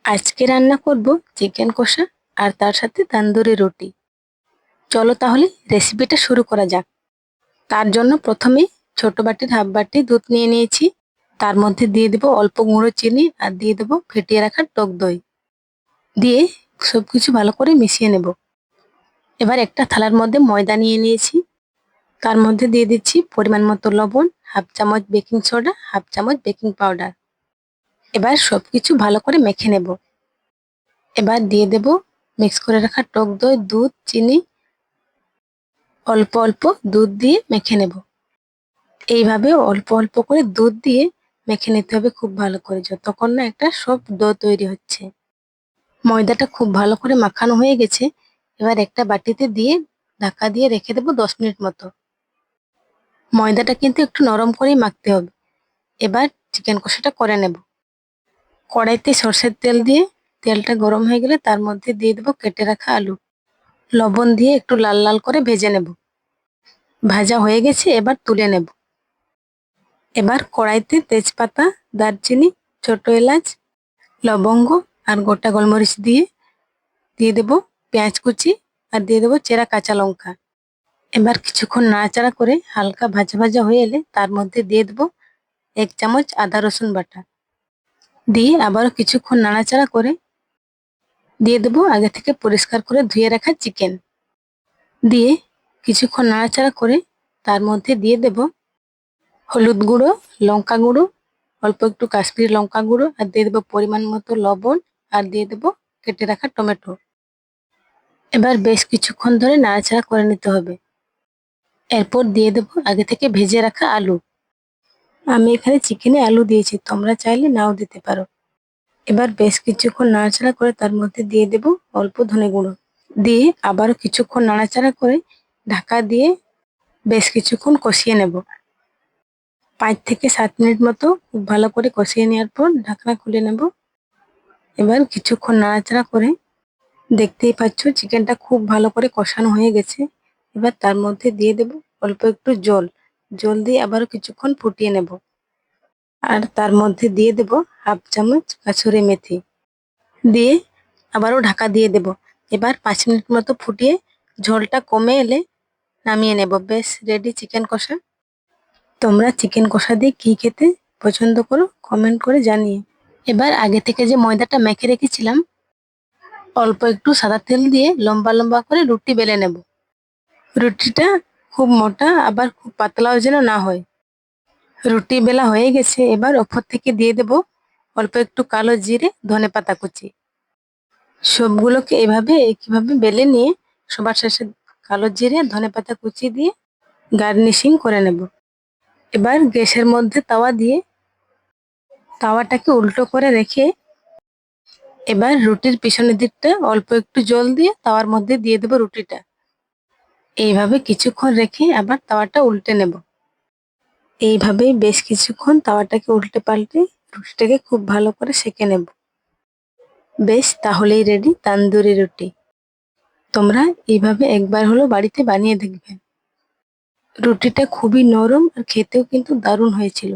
আজকে রান্না করব চিকেন কষা আর তার সাথে তন্দুরি রুটি। চলো তাহলে রেসিপিটা শুরু করা যাক। তার জন্য প্রথমে ছোট বাটির হাফ বাটি দুধ নিয়ে নিয়েছি। তার মধ্যে দিয়ে দেব অল্প গুঁড়ো চিনি আর দিয়ে দেব ফেটিয়ে রাখা টক দই। দিয়ে সবকিছু ভালো করে মিশিয়ে নেব। এবার একটা থালার মধ্যে ময়দা নিয়ে নিয়েছি। তার মধ্যে দিয়ে দিচ্ছি পরিমাণ মতো লবণ, হাফ চামচ বেকিং সোডা, হাফ চামচ বেকিং পাউডার। এবার সবকিছু ভালো করে মেখে নেব। এবার দিয়ে দেব মিক্স করে রাখা টক দই, দুধ, চিনি। অল্প অল্প দুধ দিয়ে মেখে নেব। এইভাবে অল্প অল্প করে দুধ দিয়ে মেখে নিতে হবে খুব ভালো করে, যতক্ষণ না একটা সফট ডো তৈরি হচ্ছে। ময়দাটা খুব ভালো করে মাখানো হয়ে গেছে। এবার একটা বাটিতে দিয়ে ঢাকা দিয়ে রেখে দেবো 10 মিনিট মতো। ময়দাটা কিন্তু একটু নরম করেই মাখতে হবে। এবার চিকেন কষাটা করে নেব। কড়াইতে সরষের তেল দিয়ে তেলটা গরম হয়ে গেলে তার মধ্যে দিয়ে দেবো কেটে রাখা আলু। লবণ দিয়ে একটু লাল লাল করে ভেজে নেব। ভাজা হয়ে গেছে, এবার তুলে নেব। এবার কড়াইতে তেজপাতা, দারচিনি, ছোট এলাচ, লবঙ্গ আর গোটা গোলমরিচ দিয়ে দেব পেঁয়াজ কুচি আর দিয়ে দেবো চেরা কাঁচা লঙ্কা। এবার কিছুক্ষণ নাড়াচাড়া করে হালকা ভাজা ভাজা হয়ে এলে তার মধ্যে দিয়ে দেবো 1 চামচ আদা রসুন বাটা। দিয়ে আবারও কিছুক্ষণ নাড়াচাড়া করে দিয়ে দেবো আগে থেকে পরিষ্কার করে ধুয়ে রাখা চিকেন। দিয়ে কিছুক্ষণ নাড়াচাড়া করে তার মধ্যে দিয়ে দেব হলুদ গুঁড়ো, লঙ্কা গুঁড়ো, অল্প একটু কাশ্মীরি লঙ্কা গুঁড়ো আর দিয়ে দেবো পরিমাণ মতো লবণ আর দিয়ে দেবো কেটে রাখা টমেটো। এবার বেশ কিছুক্ষণ ধরে নাড়াচাড়া করে নিতে হবে। এরপর দিয়ে দেবো আগে থেকে ভেজে রাখা আলু। আমি এখানে চিকেনে আলু দিয়েছি, তোমরা চাইলে নাও দিতে পারো। এবার বেশ কিছুক্ষণ নাড়াচাড়া করে তার মধ্যে দিয়ে দেবো অল্প ধনে গুঁড়ো। দিয়ে আবারও কিছুক্ষণ নাড়াচাড়া করে ঢাকা দিয়ে বেশ কিছুক্ষণ কষিয়ে নেব। 5 থেকে 7 মিনিট মতো খুব ভালো করে কষিয়ে নেওয়ার পর ঢাকনা খুলে নেব। এবার কিছুক্ষণ নাড়াচাড়া করে দেখতেই পাচ্ছ চিকেনটা খুব ভালো করে কষানো হয়ে গেছে। এবার তার মধ্যে দিয়ে দেব অল্প একটু জল। জল দিয়ে আবারও কিছুক্ষণ ফুটিয়ে নেব। আর তার মধ্যে দিয়ে দেব হাফ চামচ কাসুরি মেথি। দিয়ে আবারও ঢাকা দিয়ে দেব। এবার 5 মিনিট মতো ফুটিয়ে ঝোলটা কমে এলে নামিয়ে নেব। বেশ রেডি চিকেন কষা। তোমরা চিকেন কষা দিয়ে কি খেতে পছন্দ করো কমেন্ট করে জানিয়ে। এবার আগে থেকে যে ময়দাটা মেখে রেখেছিলাম অল্প একটু সাদা তেল দিয়ে লম্বা লম্বা করে রুটি বেলে নেব। রুটিটা খুব মোটা আবার খুব পাতলাও যেন না হয়। রুটি বেলা হয়ে গেছে। এবার ওপর থেকে দিয়ে দেব অল্প একটু কালো জিরে, ধনেপাতা কুচি। সবগুলোকে এভাবে একইভাবে বেলে নিয়ে সবার শেষে কালো জিরে, ধনেপাতা কুচি দিয়ে গার্নিশিং করে নেব। এবার গ্যাসের মধ্যে তাওয়া দিয়ে তাওয়াটাকে উল্টো করে রেখে এবার রুটির পিছনের দিকটা অল্প একটু জল দিয়ে তাওয়ার মধ্যে দিয়ে দেব রুটিটা। এইভাবে কিছুক্ষণ রেখে আবার তাওয়াটা উল্টে নেব। এইভাবেই বেশ কিছুক্ষণ তাওয়াটাকে উল্টে পাল্টে রুটিটাকে খুব ভালো করে সেঁকে নেব। বেশ, তাহলেই রেডি তান্দুরি রুটি। তোমরা এইভাবে একবার হলো বাড়িতে বানিয়ে দেখবে। রুটিটা খুবই নরম আর খেতেও কিন্তু দারুণ হয়েছিল।